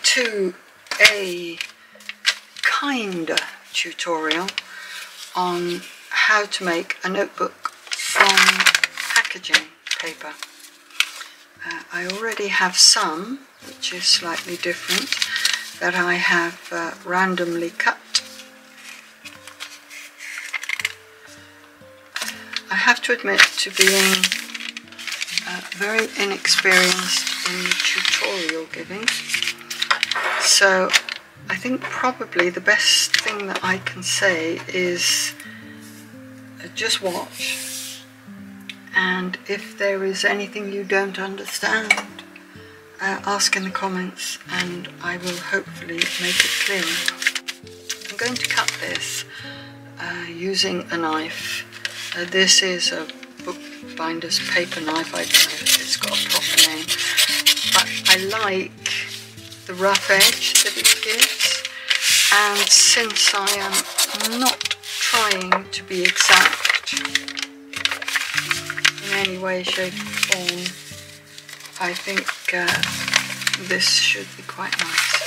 to a kinder tutorial on how to make a notebook from packaging paper. I already have some, which is slightly different, that I have randomly cut. I have to admit to being very inexperienced in tutorial giving, so I think probably the best thing that I can say is just watch, and if there is anything you don't understand, ask in the comments and I will hopefully make it clearer. I'm going to cut this using a knife. This is a bookbinder's paper knife. I don't know if it's got a proper name, but I like the rough edge that it gives, and since I am not trying to be exact in any way, shape or form, I think this should be quite nice.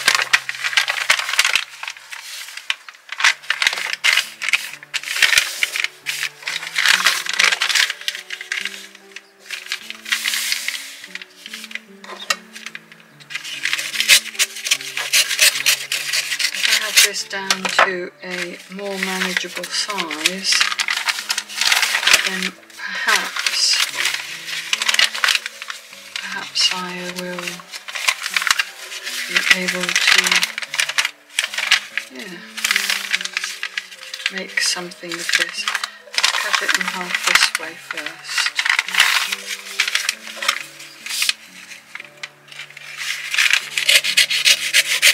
This down to a more manageable size, then perhaps I will be able to make something of this. Let's cut it in half this way first.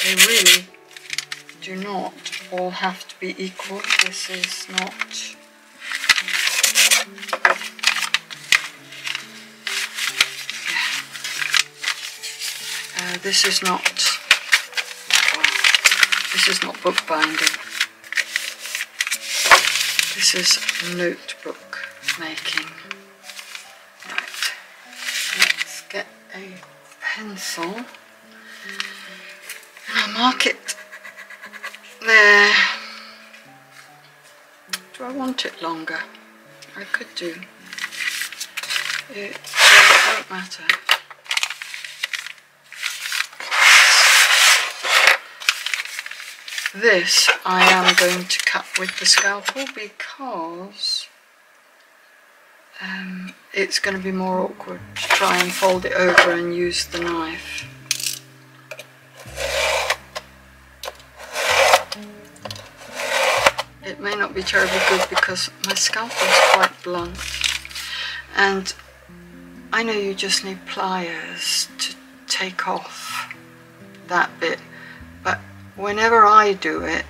They really do not all have to be equal. This is not this is not bookbinding. This is notebook making. Right, let's get a pencil and I'll mark it there. Do I want it longer? I could do. It won't matter. This I am going to cut with the scalpel because it's going to be more awkward to try and fold it over and use the knife. It may not be terribly good because my scalpel is quite blunt, and I know you just need pliers to take off that bit, but whenever I do it,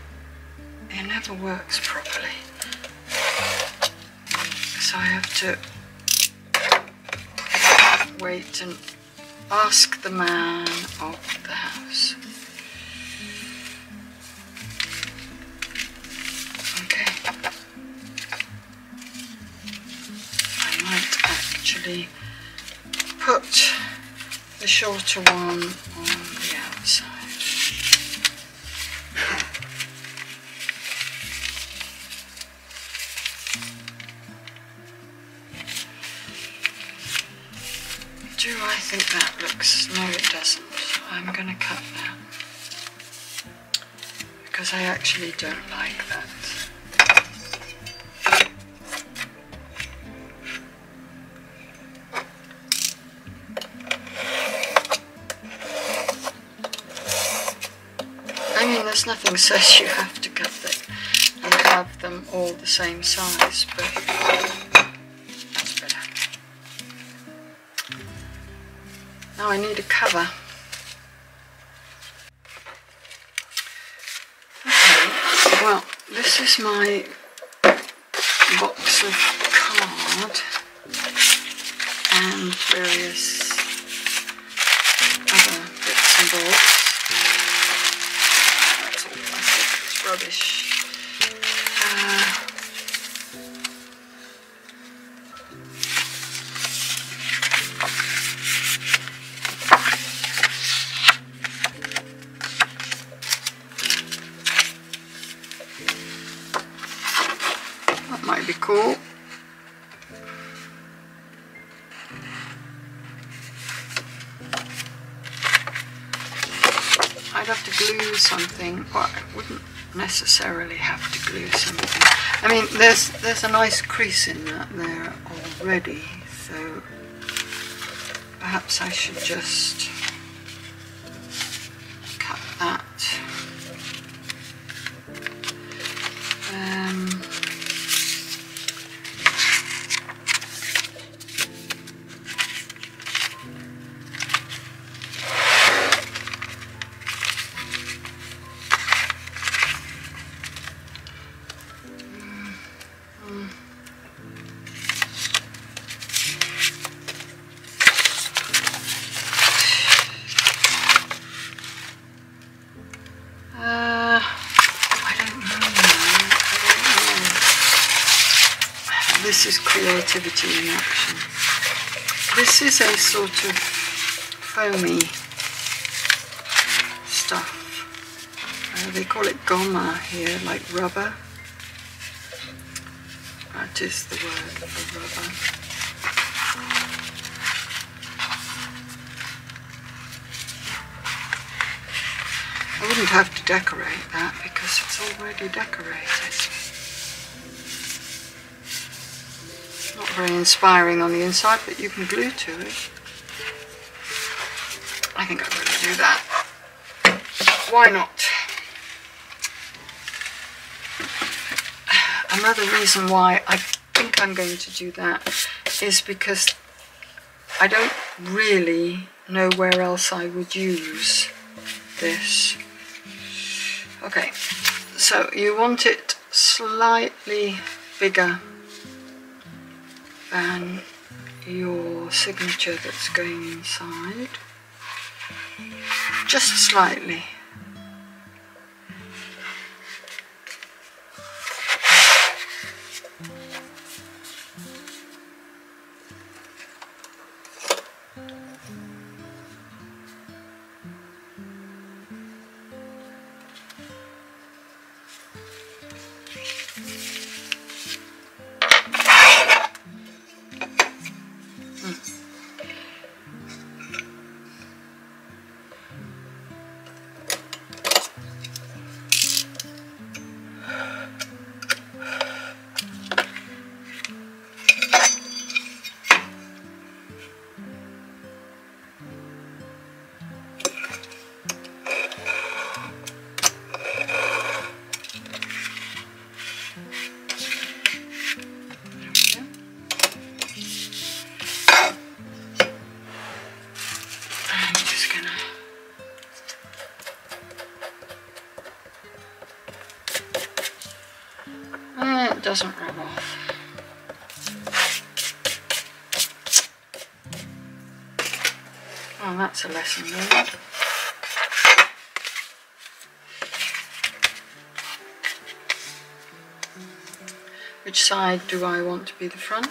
it never works properly. So I have to wait and ask the man of the house. Okay. I might actually put the shorter one on the outside. Do I think that looks... no, it doesn't. I'm going to cut that because I actually don't like that. I mean, there's nothing says you have to cut it and have them all the same size, but that's better. Now I need a cover. Okay, well, this is my box of card and various other bits and bobs. That's all plastic, it's rubbish. cool. I'd have to glue something. Well, I wouldn't necessarily have to glue something. I mean, there's a nice crease in that there already, so perhaps I should just cut that. This is creativity in action. This is a sort of foamy stuff. They call it goma here, like rubber. That is the word for rubber. I wouldn't have to decorate that because it's already decorated. Not very inspiring on the inside, but you can glue to it. I think I'm going to do that. Why not? Another reason why I think I'm going to do that is because I don't really know where else I would use this. Okay, so you want it slightly bigger than your signature that's going inside, just slightly. It doesn't rub off. Oh, that's a lesson learned. Which side do I want to be the front?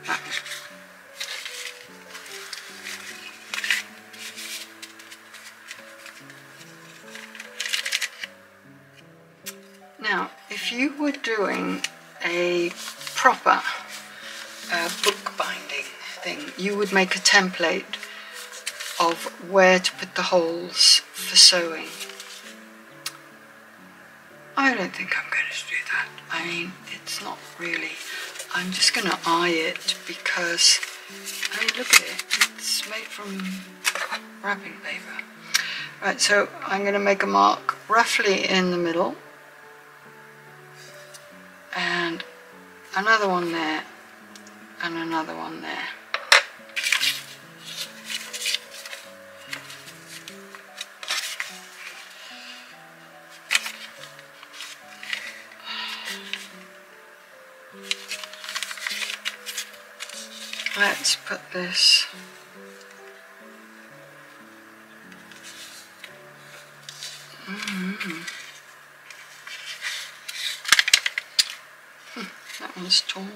That one. Now, if you were doing a proper bookbinding thing, you would make a template of where to put the holes for sewing. I don't think I'm going to do that. I mean, it's not really. I'm just going to eye it because, I mean, look at it. It's made from wrapping paper. Right, so I'm going to make a mark roughly in the middle. And another one there, and another one there. Let's put this that one's torn.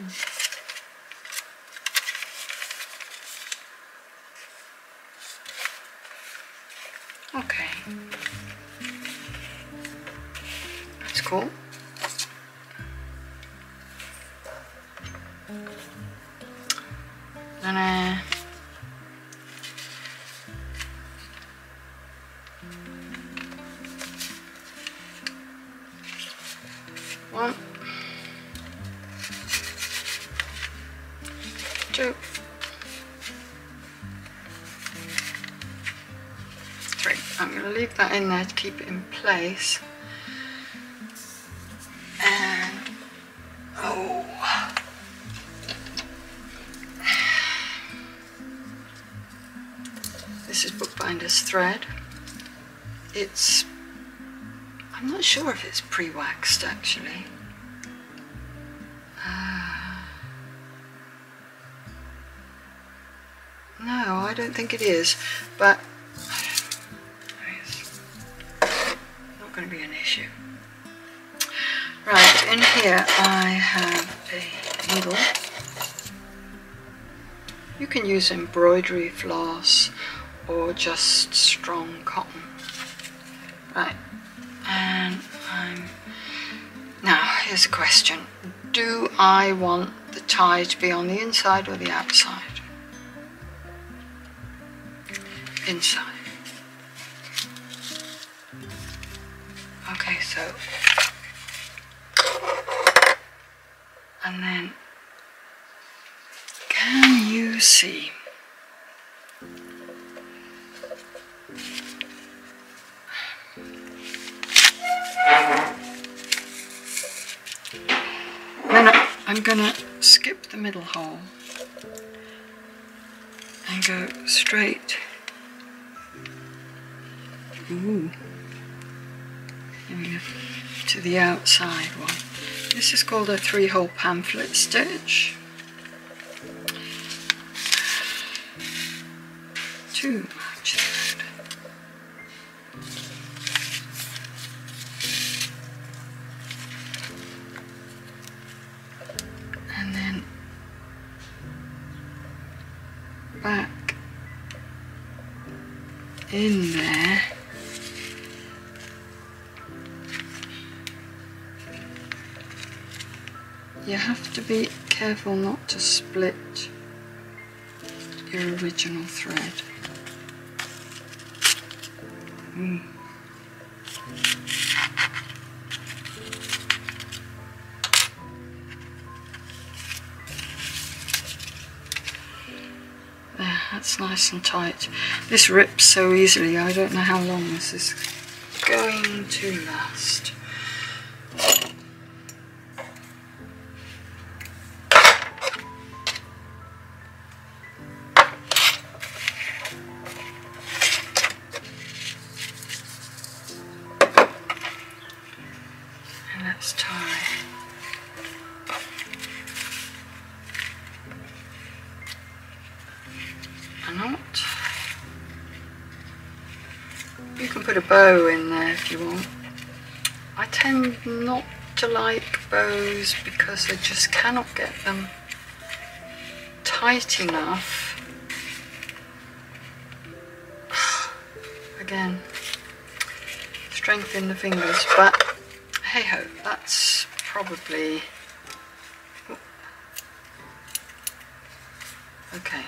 Okay. difficult. And one, two, three. I'm going to leave that in there to keep it in place. And oh, this is Bookbinder's thread. It's, I'm not sure if it's pre-waxed actually. No, I don't think it is, but it's not going to be an issue. Right, in here I have a needle. You can use embroidery floss or just strong cotton. Right, and now here's a question. Do I want the tie to be on the inside or the outside? Inside. Okay, so, and then, can you see? Then I'm gonna skip the middle hole and go straight. Ooh. Here we go. To the outside one. This is called a 3-hole pamphlet stitch. Too much thread. And then back in there. You have to be careful not to split your original thread. There, that's nice and tight. This rips so easily, I don't know how long this is going to last. Let's tie a knot. You can put a bow in there if you want. I tend not to like bows because I just cannot get them tight enough. Again, strength in the fingers, but hey ho, that's probably okay.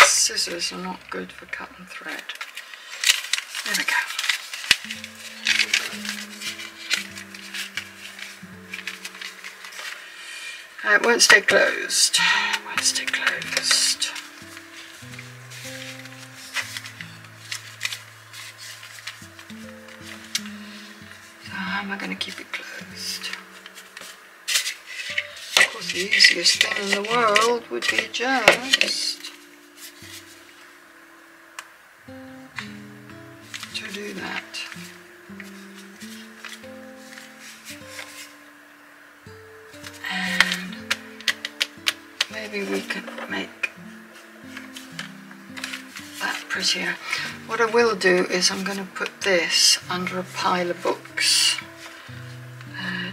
Scissors are not good for cutting thread. There we go. It won't stay closed. It won't stay closed. So how am I going to keep it closed? Of course, the easiest thing in the world would be just to do that. And maybe we could make that prettier. What I will do is I'm going to put this under a pile of books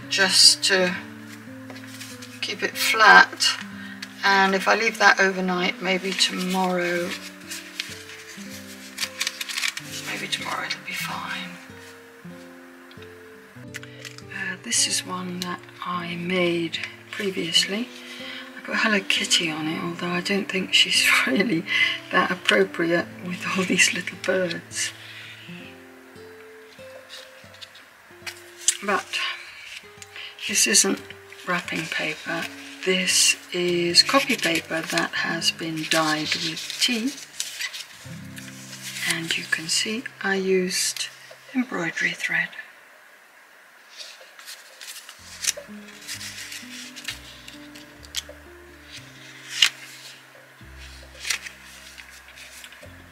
just to keep it flat, and if I leave that overnight, maybe tomorrow it'll be fine. this is one that I made previously. I got Hello Kitty on it, although I don't think she's really that appropriate with all these little birds. But this isn't wrapping paper. This is copy paper that has been dyed with tea, and you can see I used embroidery thread.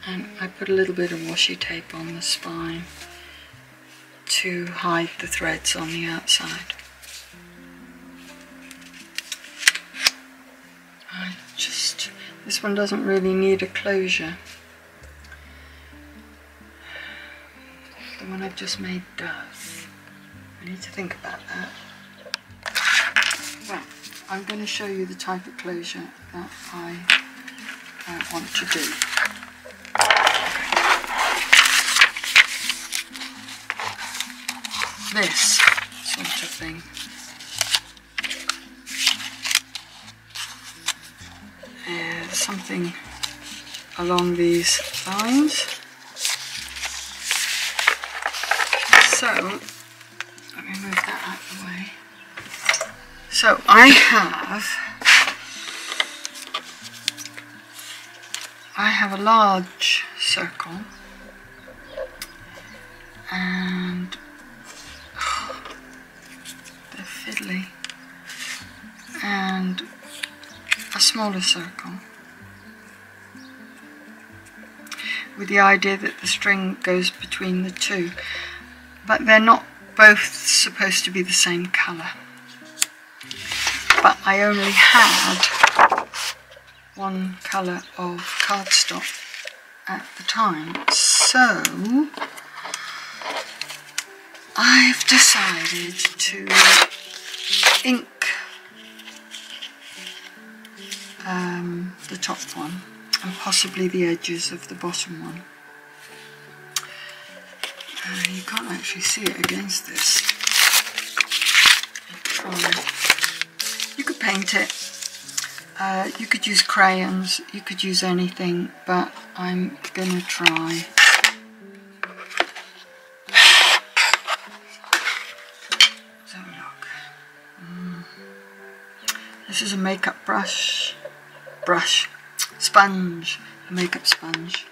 And I put a little bit of washi tape on the spine to hide the threads on the outside. This one doesn't really need a closure. The one I've just made does. I need to think about that. Well, I'm going to show you the type of closure that I want to do. This sort of thing. Something along these lines. So, let me move that out of the way. So I have a large circle, and they're fiddly, and a smaller circle, with the idea that the string goes between the two, but they're not both supposed to be the same colour. But I only had one colour of cardstock at the time, so I've decided to ink the top one and possibly the edges of the bottom one. You can't actually see it against this. You could paint it, you could use crayons, you could use anything, but I'm gonna try. Let's have a look. This is a makeup sponge, a makeup sponge.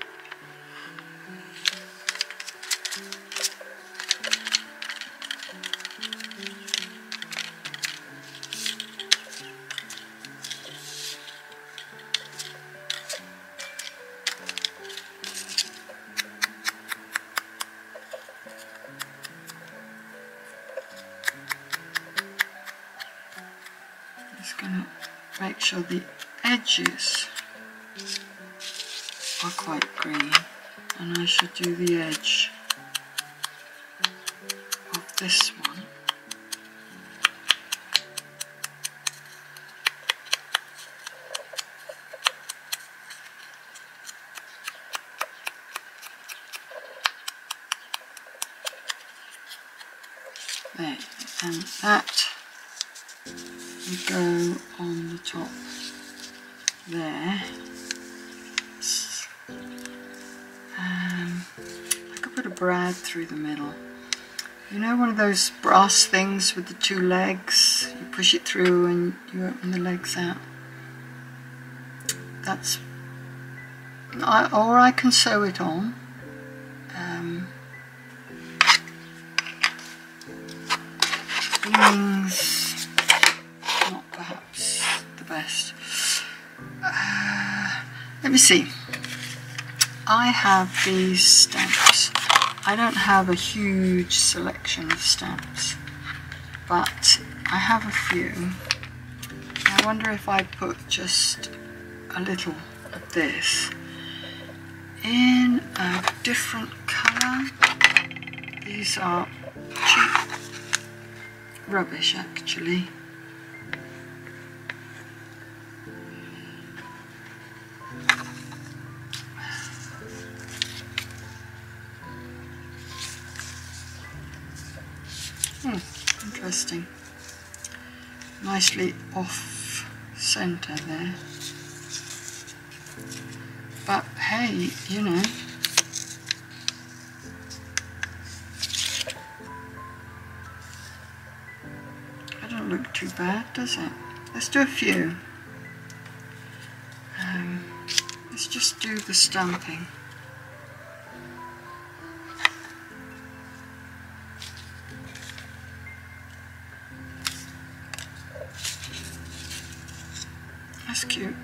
Just gonna make sure the edges are quite green, and I should do the edge of this one. There, and that will go on the top there. I could put a brad through the middle. You know, one of those brass things with the two legs? You push it through and you open the legs out. That's... or I can sew it on. Wings, not perhaps the best. Let me see. I have these stamps. I don't have a huge selection of stamps, but I have a few. I wonder if I put just a little of this in a different colour. These are cheap rubbish, actually. interesting. Nicely off centre there. But hey, you know, that don't look too bad, does it? Let's do a few. Let's just do the stamping. That's cute.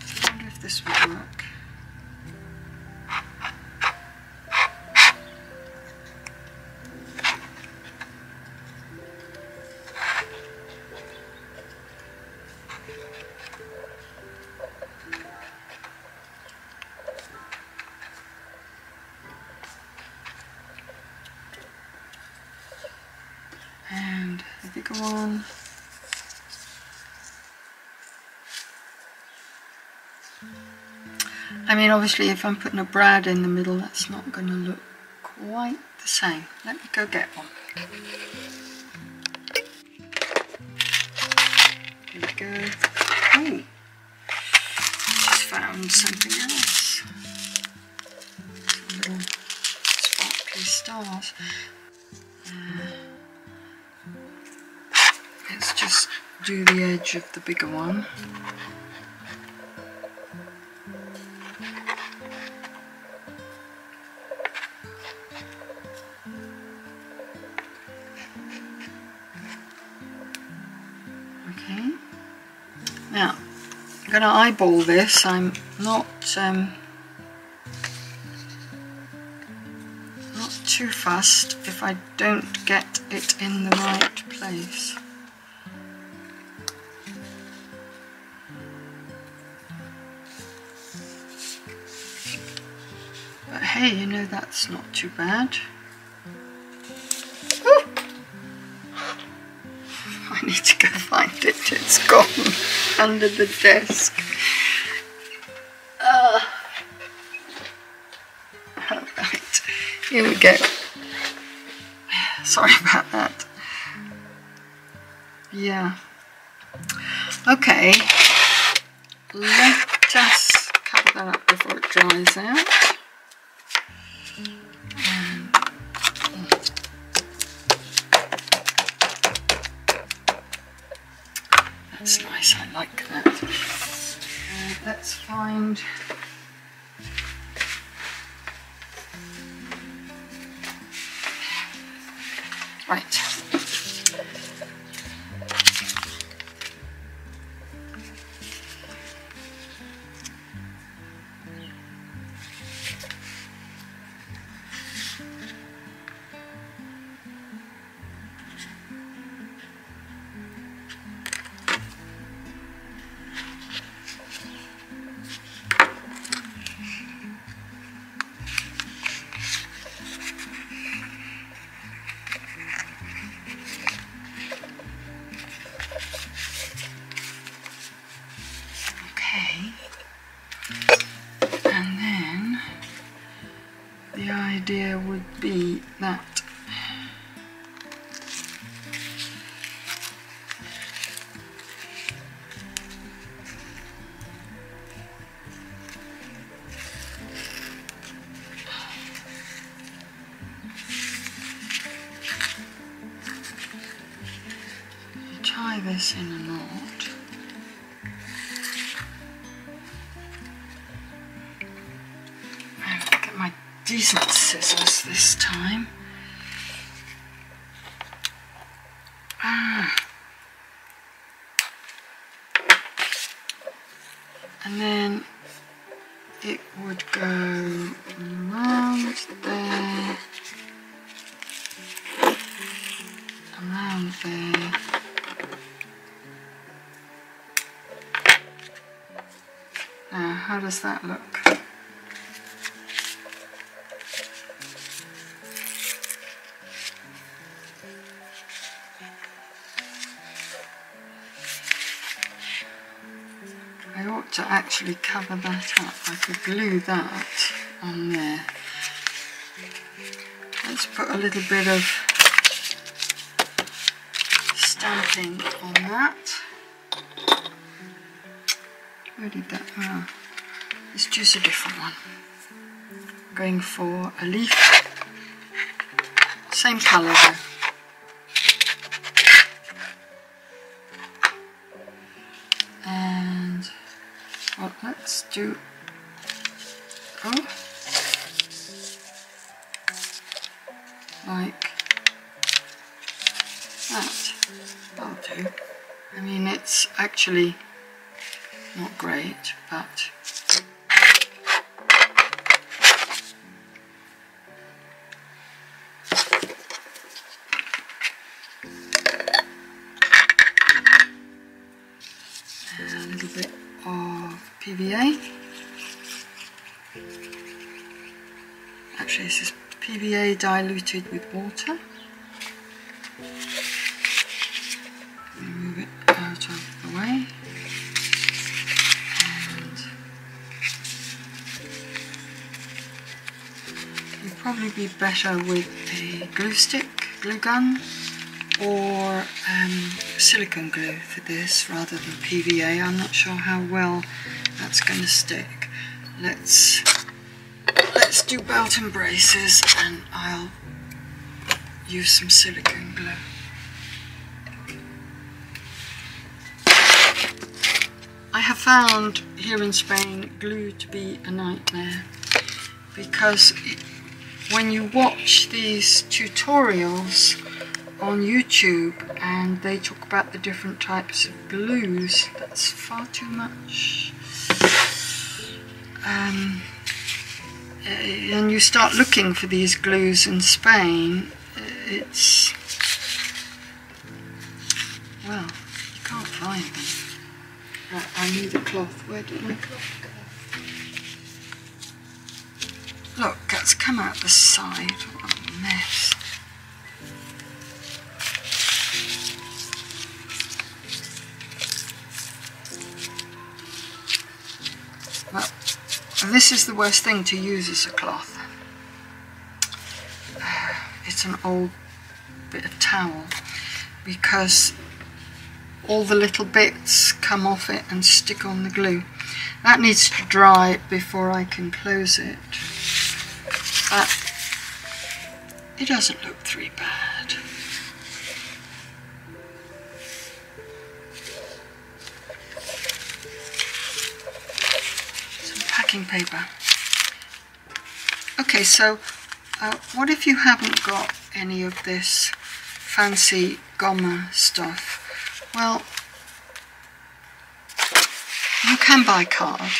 I wonder if this would work. And the bigger one. I mean, obviously if I'm putting a brad in the middle, that's not going to look quite the same. Let me go get one. Here we go. Oh, just found something else. Some little sparkly stars. Let's just do the edge of the bigger one. Okay. Now, I'm going to eyeball this. I'm not too fussed if I don't get it in the right place. But hey, you know, that's not too bad. Ooh. I need to go find it. It's gone under the desk. Alright, here we go. Sorry about that. Yeah. Okay. Let us cover that up before it dries out. That's nice, I like that. Let's find... Right. And then the idea would be that you tie this in a knot. My decent scissors this time. And then it would go around there, around there. Now, how does that look? I ought to actually cover that up. I could glue that on there. Let's put a little bit of stamping on that. Where did that? Oh, let's choose a different one. I'm going for a leaf. Same colour though. And well, let's do. Oh. Like that. That'll do. I mean, it's actually not great, but a little bit of PVA. Actually, this is PVA diluted with water. Move it out of the way. And it'd probably be better with a glue stick, glue gun, or silicone glue for this rather than PVA. I'm not sure how well that's going to stick. Let's do belt and braces, and I'll use some silicone glue. I have found here in Spain glue to be a nightmare, because when you watch these tutorials on YouTube and they talk about the different types of glues, that's far too much. And you start looking for these glues in Spain, it's, well, you can't find them. Right, I need a cloth. Where did my cloth go? Look, that's come out the side. What a mess. Well, and this is the worst thing to use as a cloth. It's an old bit of towel, because all the little bits come off it and stick on the glue. That needs to dry before I can close it, but it doesn't look too bad. Some packing paper. Okay, so what if you haven't got any of this fancy gomma stuff? Well, you can buy card,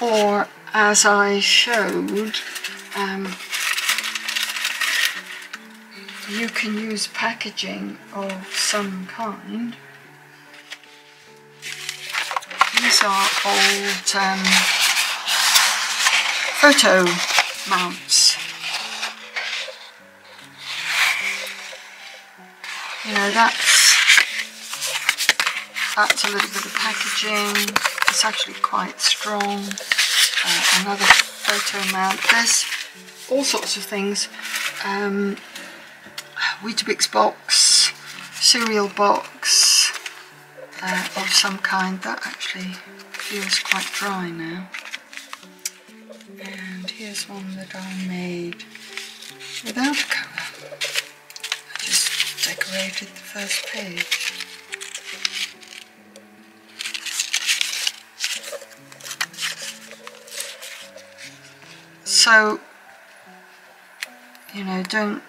or as I showed, you can use packaging of some kind. These are old photo mounts. You know, that's a little bit of packaging. It's actually quite strong. Another photo mount. There's all sorts of things. Weetabix box, cereal box of some kind. That actually feels quite dry now. And here's one that I made without a cover. I just decorated the first page. So, you know, don't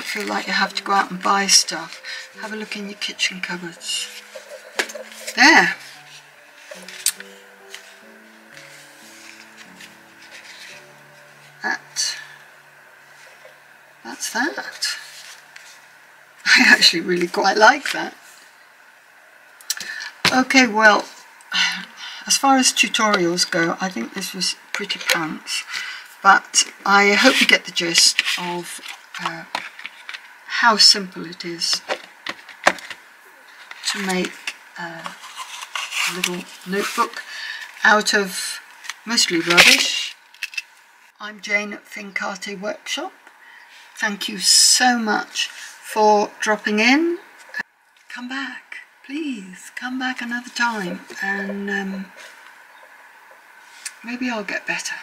feel like you have to go out and buy stuff. Have a look in your kitchen cupboards. There. That's that. I actually really quite like that. Okay, well, as far as tutorials go, I think this was pretty pants, but I hope you get the gist of how simple it is to make a little notebook out of mostly rubbish. I'm Jane at Fincaarte Workshop. Thank you so much for dropping in. Come back, please, come back another time, and maybe I'll get better.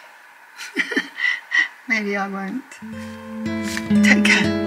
Maybe I won't. Take care.